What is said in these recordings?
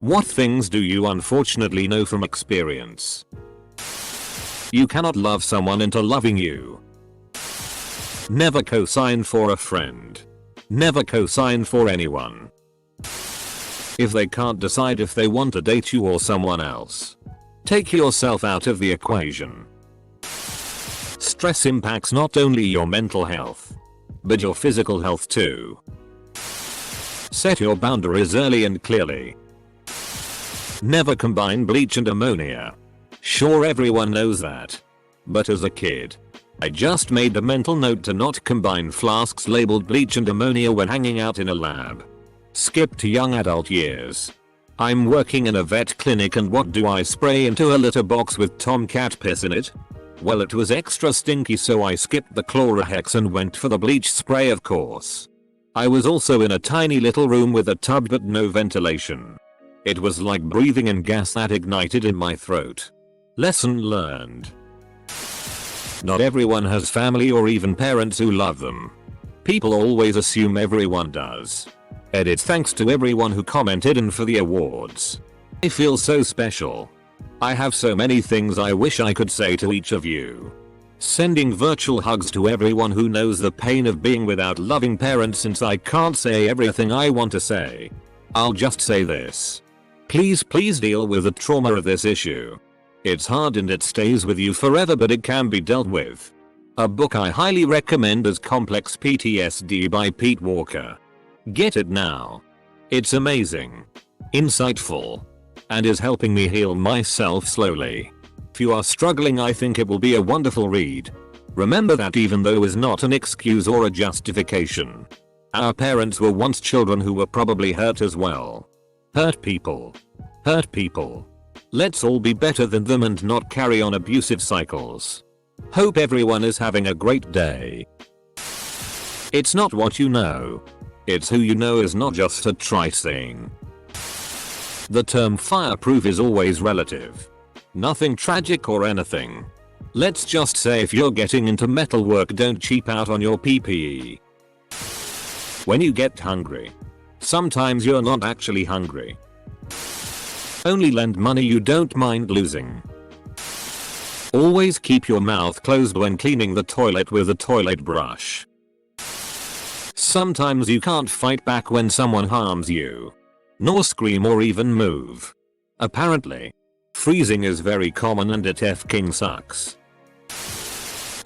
What things do you unfortunately know from experience? You cannot love someone into loving you. Never co-sign for a friend. Never co-sign for anyone. If they can't decide if they want to date you or someone else, take yourself out of the equation. Stress impacts not only your mental health, but your physical health too. Set your boundaries early and clearly. Never combine bleach and ammonia. Sure, everyone knows that. But as a kid, I just made a mental note to not combine flasks labeled bleach and ammonia when hanging out in a lab. Skip to young adult years. I'm working in a vet clinic, and what do I spray into a litter box with tomcat piss in it? Well, it was extra stinky, so I skipped the Chlorohex and went for the bleach spray, of course. I was also in a tiny little room with a tub but no ventilation. It was like breathing in gas that ignited in my throat. Lesson learned. Not everyone has family or even parents who love them. People always assume everyone does. Edit. Thanks to everyone who commented and for the awards. I feel so special. I have so many things I wish I could say to each of you. Sending virtual hugs to everyone who knows the pain of being without loving parents. Since I can't say everything I want to say, I'll just say this. Please deal with the trauma of this issue. It's hard and it stays with you forever, but it can be dealt with. A book I highly recommend is Complex PTSD by Pete Walker. Get it now. It's amazing, insightful, and is helping me heal myself slowly. If you are struggling, I think it will be a wonderful read. Remember that even though is not an excuse or a justification. Our parents were once children who were probably hurt as well. Hurt people. Hurt people. Let's all be better than them and not carry on abusive cycles. Hope everyone is having a great day. It's not what you know. It's who you know is not just a trite thing. The term fireproof is always relative. Nothing tragic or anything. Let's just say if you're getting into metalwork, don't cheap out on your PPE. When you get hungry, sometimes you're not actually hungry. Only lend money you don't mind losing. Always keep your mouth closed when cleaning the toilet with a toilet brush. Sometimes you can't fight back when someone harms you, nor scream or even move. Apparently, freezing is very common and it fking sucks.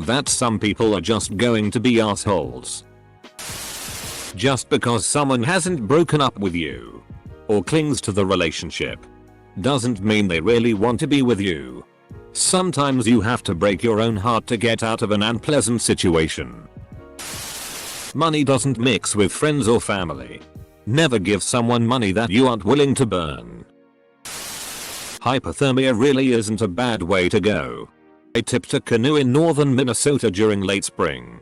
That some people are just going to be assholes. Just because someone hasn't broken up with you or clings to the relationship doesn't mean they really want to be with you. Sometimes you have to break your own heart to get out of an unpleasant situation. Money doesn't mix with friends or family. Never give someone money that you aren't willing to burn. Hypothermia really isn't a bad way to go. I tipped a canoe in northern Minnesota during late spring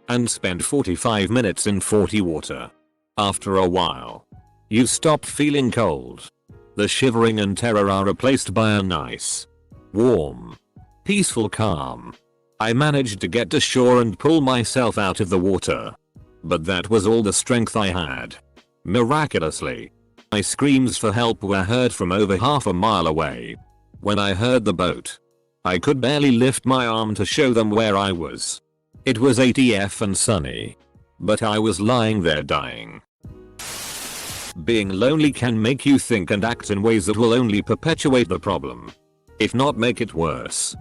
and spent 45 minutes in 40 water. After a while, you stop feeling cold. The shivering and terror are replaced by a nice, warm, peaceful calm. I managed to get to shore and pull myself out of the water. But that was all the strength I had. Miraculously, my screams for help were heard from over half a mile away. When I heard the boat, I could barely lift my arm to show them where I was. It was ATF and sunny, but I was lying there dying. Being lonely can make you think and act in ways that will only perpetuate the problem, if not make it worse.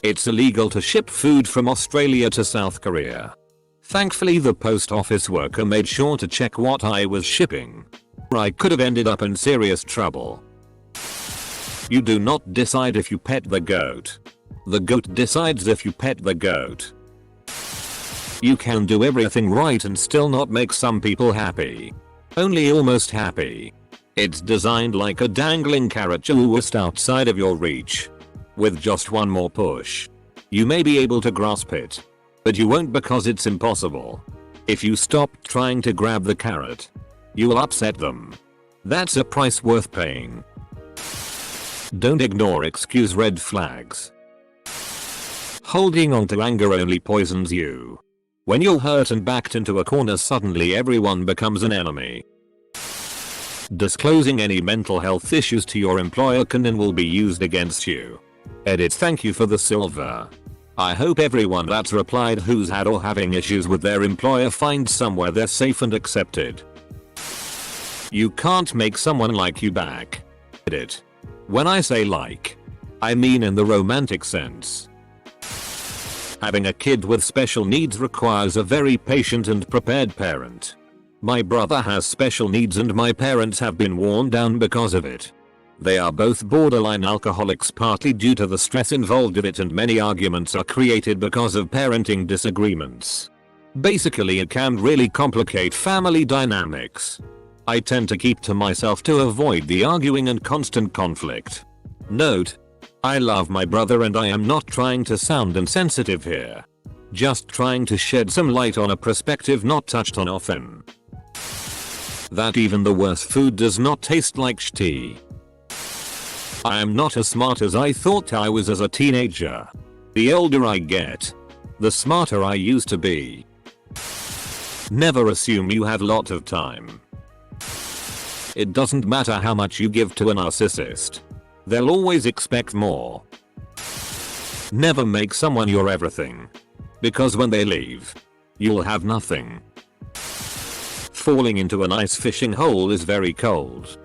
It's illegal to ship food from Australia to South Korea. Thankfully, the post office worker made sure to check what I was shipping, or I could have ended up in serious trouble. You do not decide if you pet the goat. The goat decides if you pet the goat. You can do everything right and still not make some people happy. Only almost happy. It's designed like a dangling carrot just outside of your reach. With just one more push, you may be able to grasp it. But you won't because it's impossible. If you stop trying to grab the carrot, you will upset them. That's a price worth paying. Don't ignore excuse red flags. Holding on to anger only poisons you. When you're hurt and backed into a corner, suddenly everyone becomes an enemy. Disclosing any mental health issues to your employer can and will be used against you. Edit. Thank you for the silver. I hope everyone that's replied who's had or having issues with their employer finds somewhere they're safe and accepted. You can't make someone like you back. Edit. When I say like, I mean in the romantic sense. Having a kid with special needs requires a very patient and prepared parent. My brother has special needs and my parents have been worn down because of it. They are both borderline alcoholics, partly due to the stress involved in it, and many arguments are created because of parenting disagreements. Basically, it can really complicate family dynamics. I tend to keep to myself to avoid the arguing and constant conflict. Note: I love my brother and I am not trying to sound insensitive here. Just trying to shed some light on a perspective not touched on often. That even the worst food does not taste like shitty. I am not as smart as I thought I was as a teenager. The older I get, the smarter I used to be. Never assume you have a lot of time. It doesn't matter how much you give to a narcissist. They'll always expect more. Never make someone your everything. Because when they leave, you'll have nothing. Falling into a nice fishing hole is very cold.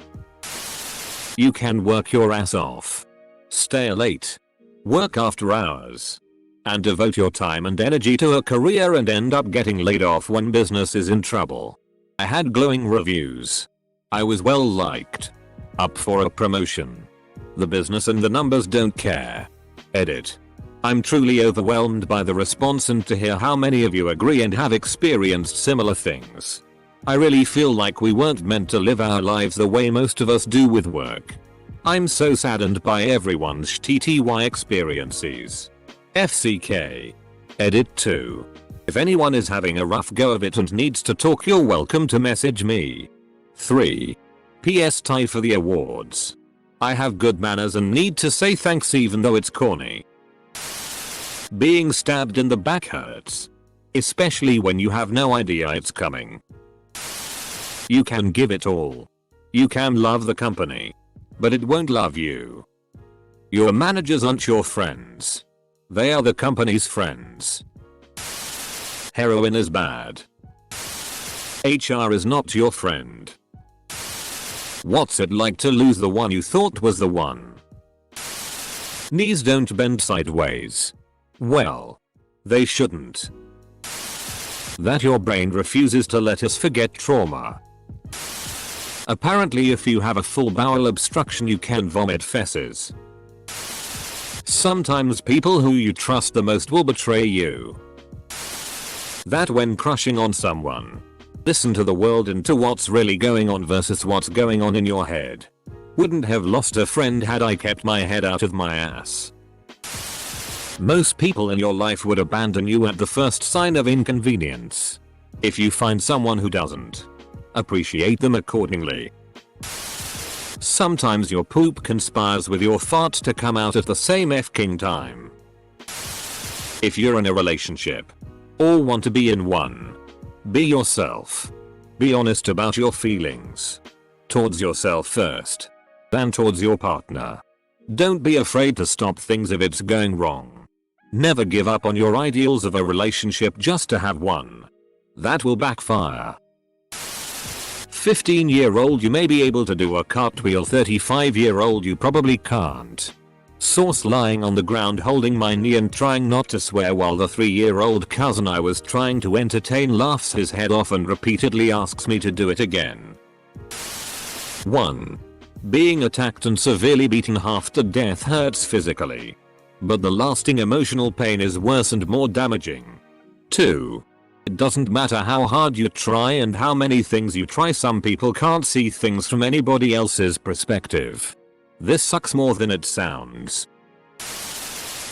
You can work your ass off, stay late, work after hours, and devote your time and energy to a career and end up getting laid off when business is in trouble. I had glowing reviews. I was well liked. Up for a promotion. The business and the numbers don't care. Edit. I'm truly overwhelmed by the response and to hear how many of you agree and have experienced similar things. I really feel like we weren't meant to live our lives the way most of us do with work. I'm so saddened by everyone's TTY experiences. FCK. Edit 2. If anyone is having a rough go of it and needs to talk, you're welcome to message me. 3. PS tie for the awards. I have good manners and need to say thanks even though it's corny. Being stabbed in the back hurts. Especially when you have no idea it's coming. You can give it all. You can love the company. But it won't love you. Your managers aren't your friends. They are the company's friends. Heroin is bad. HR is not your friend. What's it like to lose the one you thought was the one? Knees don't bend sideways. Well, they shouldn't. That your brain refuses to let us forget trauma. Apparently if you have a full bowel obstruction you can vomit feces. Sometimes people who you trust the most will betray you. That when crushing on someone, listen to the world and to what's really going on versus what's going on in your head. Wouldn't have lost a friend had I kept my head out of my ass. Most people in your life would abandon you at the first sign of inconvenience. If you find someone who doesn't, appreciate them accordingly. Sometimes your poop conspires with your fart to come out at the same fking time. If you're in a relationship, or want to be in one, be yourself. Be honest about your feelings. Towards yourself first, then towards your partner. Don't be afraid to stop things if it's going wrong. Never give up on your ideals of a relationship just to have one. That will backfire. 15-year-old you may be able to do a cartwheel, 35-year-old you probably can't. Source: lying on the ground holding my knee and trying not to swear while the 3-year-old cousin I was trying to entertain laughs his head off and repeatedly asks me to do it again. 1. Being attacked and severely beaten half to death hurts physically. But the lasting emotional pain is worse and more damaging. 2. It doesn't matter how hard you try and how many things you try, some people can't see things from anybody else's perspective. This sucks more than it sounds.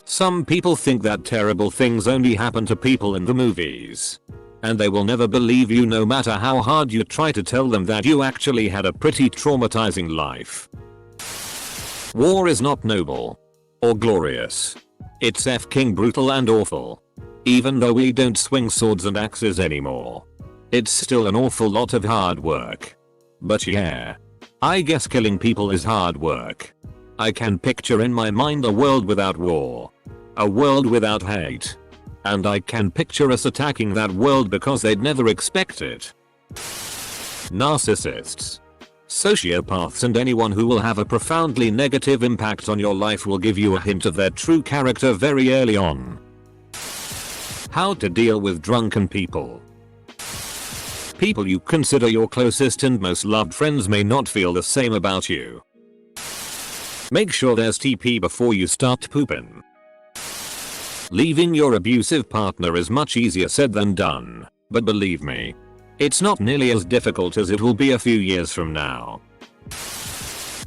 Some people think that terrible things only happen to people in the movies. And they will never believe you no matter how hard you try to tell them that you actually had a pretty traumatizing life. War is not noble. Or glorious. It's fking brutal and awful. Even though we don't swing swords and axes anymore. It's still an awful lot of hard work. But yeah. I guess killing people is hard work. I can picture in my mind a world without war. A world without hate. And I can picture us attacking that world because they'd never expect it. Narcissists. Sociopaths and anyone who will have a profoundly negative impact on your life will give you a hint of their true character very early on. How to deal with drunken people. People you consider your closest and most loved friends may not feel the same about you. Make sure there's TP before you start pooping. Leaving your abusive partner is much easier said than done, but believe me, it's not nearly as difficult as it will be a few years from now.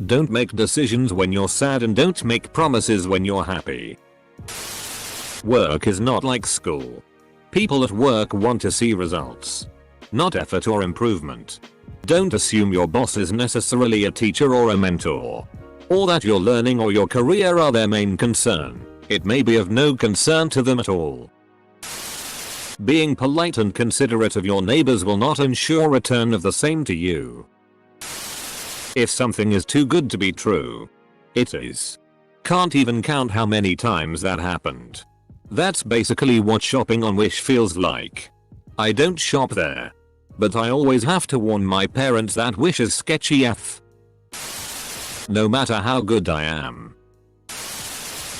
Don't make decisions when you're sad and don't make promises when you're happy. Work is not like school. People at work want to see results, not effort or improvement. Don't assume your boss is necessarily a teacher or a mentor, or that your learning or your career are their main concern. It may be of no concern to them at all. Being polite and considerate of your neighbors will not ensure return of the same to you. If something is too good to be true, it is. Can't even count how many times that happened. That's basically what shopping on Wish feels like. I don't shop there, but I always have to warn my parents that Wish is sketchy AF. No matter how good I am.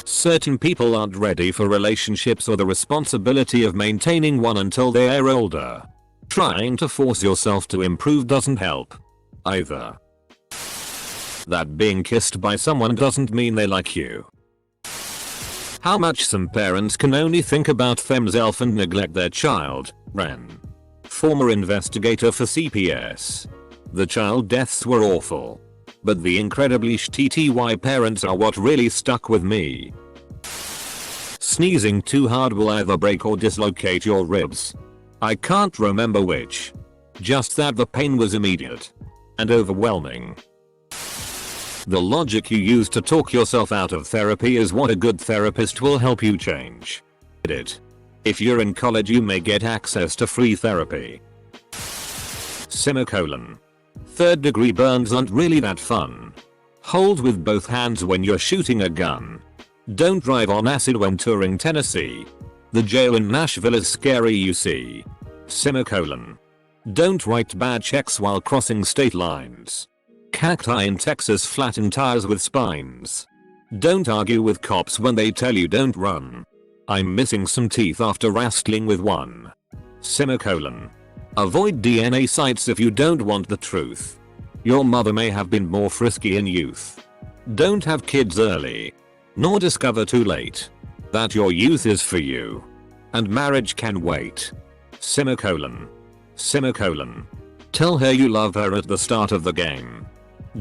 Certain people aren't ready for relationships or the responsibility of maintaining one until they are older. Trying to force yourself to improve doesn't help either. That being kissed by someone doesn't mean they like you. How much some parents can only think about themselves and neglect their child. Ren, former investigator for CPS. The child deaths were awful, but the incredibly shitty parents are what really stuck with me. Sneezing too hard will either break or dislocate your ribs. I can't remember which. Just that the pain was immediate and overwhelming. The logic you use to talk yourself out of therapy is what a good therapist will help you change. If you're in college, you may get access to free therapy. Semicolon. Third degree burns aren't really that fun. Hold with both hands when you're shooting a gun. Don't drive on acid when touring Tennessee. The jail in Nashville is scary, you see. Semicolon. Don't write bad checks while crossing state lines. Cacti in Texas flatten tires with spines. Don't argue with cops when they tell you don't run. I'm missing some teeth after wrestling with one. Semicolon. Avoid DNA sites if you don't want the truth. Your mother may have been more frisky in youth. Don't have kids early, nor discover too late that your youth is for you. And marriage can wait. Semicolon. Semicolon. Tell her you love her at the start of the game.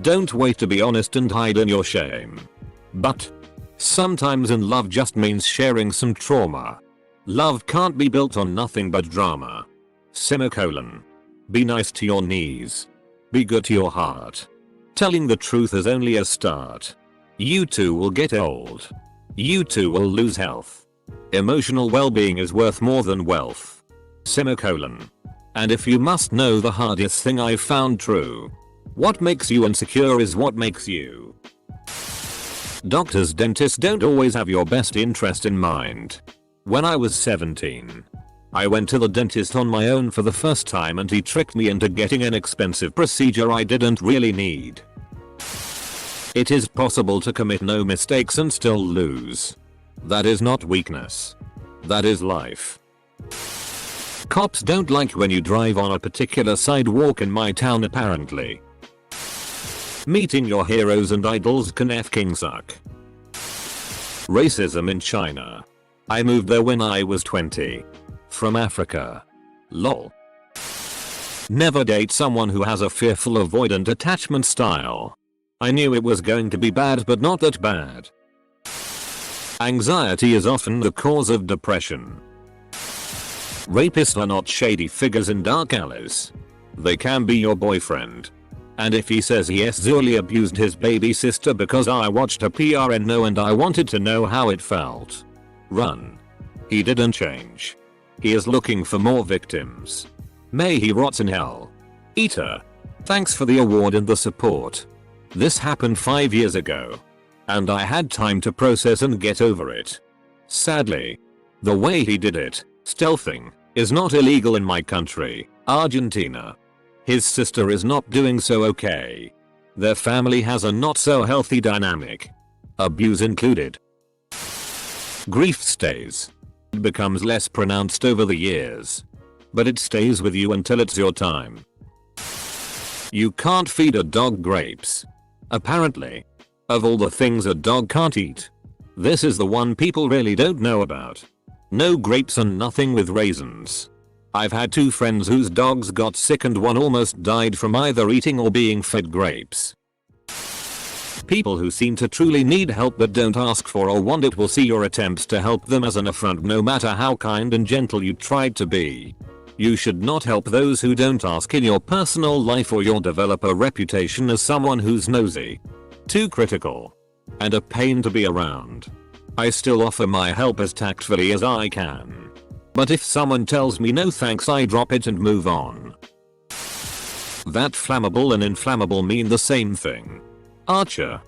Don't wait to be honest and hide in your shame. But sometimes in love just means sharing some trauma. Love can't be built on nothing but drama. Semicolon. Be nice to your knees. Be good to your heart. Telling the truth is only a start. You too will get old. You too will lose health. Emotional well-being is worth more than wealth. Semicolon. And if you must know the hardest thing I've found true, what makes you insecure is what makes you. Doctors, dentists don't always have your best interest in mind. When I was 17, I went to the dentist on my own for the first time and he tricked me into getting an expensive procedure I didn't really need. It is possible to commit no mistakes and still lose. That is not weakness. That is life. Cops don't like when you drive on a particular sidewalk in my town apparently. Meeting your heroes and idols can f***ing suck. Racism in China. I moved there when I was 20. From Africa. Lol. Never date someone who has a fearful avoidant attachment style. I knew it was going to be bad, but not that bad. Anxiety is often the cause of depression. Rapists are not shady figures in dark alleys. They can be your boyfriend. And if he says he sexually abused his baby sister because I watched a PRNO and I wanted to know how it felt, run. He didn't change. He is looking for more victims. May he rot in hell. Eater. Thanks for the award and the support. This happened 5 years ago. And I had time to process and get over it. Sadly, the way he did it, stealthing, is not illegal in my country, Argentina. His sister is not doing so okay. Their family has a not so healthy dynamic. Abuse included. Grief stays. It becomes less pronounced over the years. But it stays with you until it's your time. You can't feed a dog grapes. Apparently. Of all the things a dog can't eat, this is the one people really don't know about. No grapes and nothing with raisins. I've had 2 friends whose dogs got sick and one almost died from either eating or being fed grapes. People who seem to truly need help but don't ask for or want it will see your attempts to help them as an affront no matter how kind and gentle you tried to be. You should not help those who don't ask in your personal life or you'll develop a reputation as someone who's nosy, too critical, and a pain to be around. I still offer my help as tactfully as I can. But if someone tells me no thanks, I drop it and move on. That flammable and inflammable mean the same thing. Archer.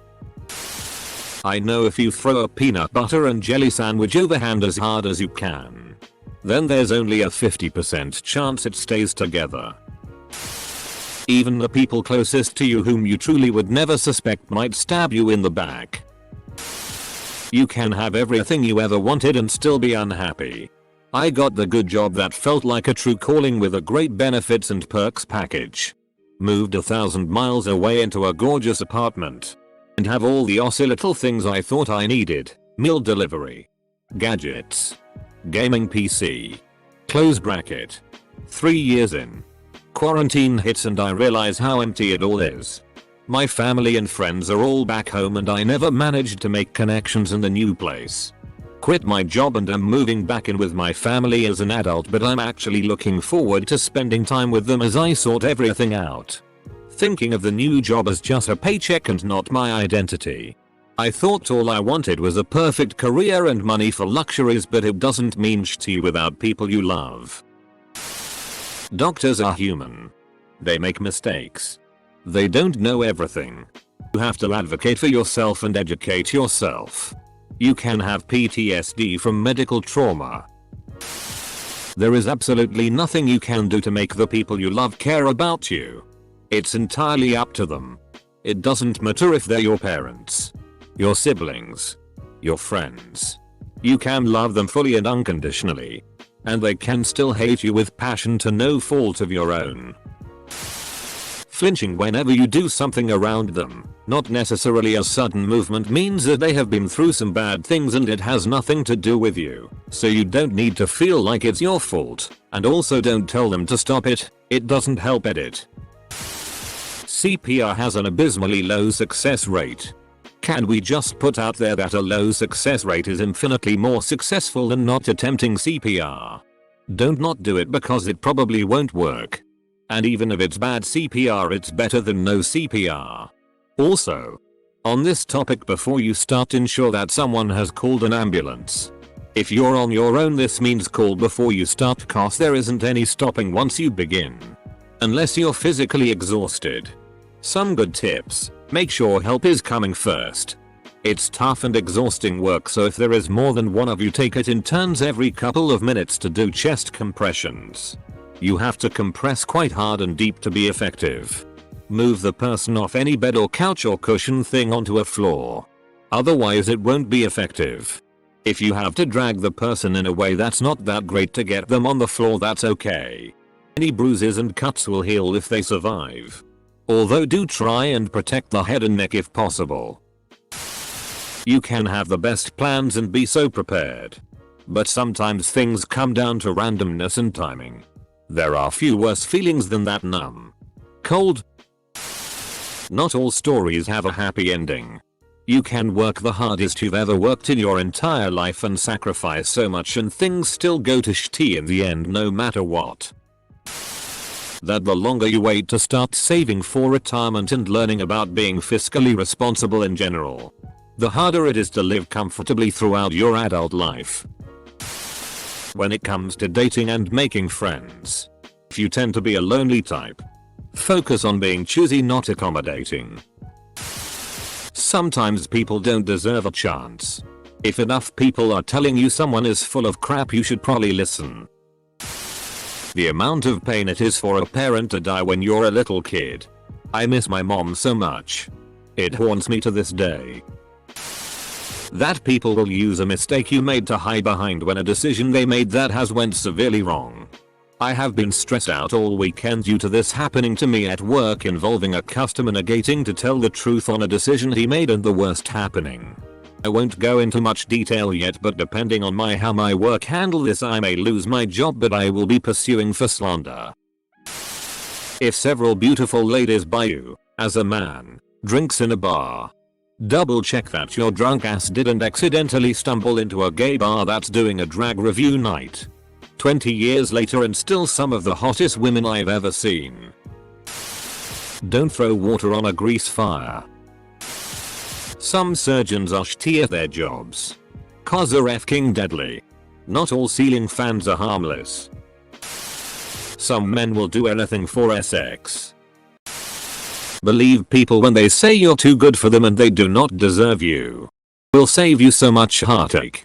I know if you throw a peanut butter and jelly sandwich overhand as hard as you can, then there's only a 50% chance it stays together. Even the people closest to you whom you truly would never suspect might stab you in the back. You can have everything you ever wanted and still be unhappy. I got the good job that felt like a true calling with a great benefits and perks package. Moved 1,000 miles away into a gorgeous apartment. And have all the awesome little things I thought I needed. Meal delivery. Gadgets. Gaming PC. Close bracket. 3 years in. Quarantine hits and I realize how empty it all is. My family and friends are all back home and I never managed to make connections in the new place. Quit my job and am moving back in with my family as an adult, but I'm actually looking forward to spending time with them as I sort everything out. Thinking of the new job as just a paycheck and not my identity. I thought all I wanted was a perfect career and money for luxuries, but it doesn't mean shit to you without people you love. Doctors are human. They make mistakes. They don't know everything. You have to advocate for yourself and educate yourself. You can have PTSD from medical trauma. There is absolutely nothing you can do to make the people you love care about you. It's entirely up to them. It doesn't matter if they're your parents, your siblings, your friends. You can love them fully and unconditionally. And they can still hate you with passion to no fault of your own. Flinching whenever you do something around them, not necessarily a sudden movement, means that they have been through some bad things and it has nothing to do with you. So you don't need to feel like it's your fault. And also don't tell them to stop it, it doesn't help edit. CPR has an abysmally low success rate. Can we just put out there that a low success rate is infinitely more successful than not attempting CPR? Don't not do it because it probably won't work. And even if it's bad CPR, it's better than no CPR. Also, on this topic, before you start, ensure that someone has called an ambulance. If you're on your own, this means call before you start, cause there isn't any stopping once you begin. Unless you're physically exhausted. Some good tips. Make sure help is coming first. It's tough and exhausting work, so if there is more than one of you, take it in turns every couple of minutes to do chest compressions. You have to compress quite hard and deep to be effective. Move the person off any bed or couch or cushion thing onto a floor. Otherwise it won't be effective. If you have to drag the person in a way that's not that great to get them on the floor, that's okay. Any bruises and cuts will heal if they survive. Although do try and protect the head and neck if possible. You can have the best plans and be so prepared. But sometimes things come down to randomness and timing. There are few worse feelings than that numb, cold. Not all stories have a happy ending. You can work the hardest you've ever worked in your entire life and sacrifice so much, and things still go to shitty in the end no matter what. That the longer you wait to start saving for retirement and learning about being fiscally responsible in general, the harder it is to live comfortably throughout your adult life. When it comes to dating and making friends, if you tend to be a lonely type, Focus on being choosy, not accommodating. Sometimes people don't deserve a chance. If enough people are telling you someone is full of crap, you should probably listen. The amount of pain it is for a parent to die when you're a little kid. I miss my mom so much. It haunts me to this day. That people will use a mistake you made to hide behind when a decision they made that has went severely wrong. I have been stressed out all weekend due to this happening to me at work, involving a customer negating to tell the truth on a decision he made and the worst happening. I won't go into much detail yet, but depending on how my work handle this, I may lose my job, but I will be pursuing for slander. If several beautiful ladies by you, as a man, drinks in a bar, double check that your drunk ass didn't accidentally stumble into a gay bar that's doing a drag review night. 20 years later and still some of the hottest women I've ever seen. Don't throw water on a grease fire. Some surgeons are shitty at their jobs. Cause they're effing deadly. Not all ceiling fans are harmless. Some men will do anything for sex. Believe people when they say you're too good for them and they do not deserve you. Will save you so much heartache.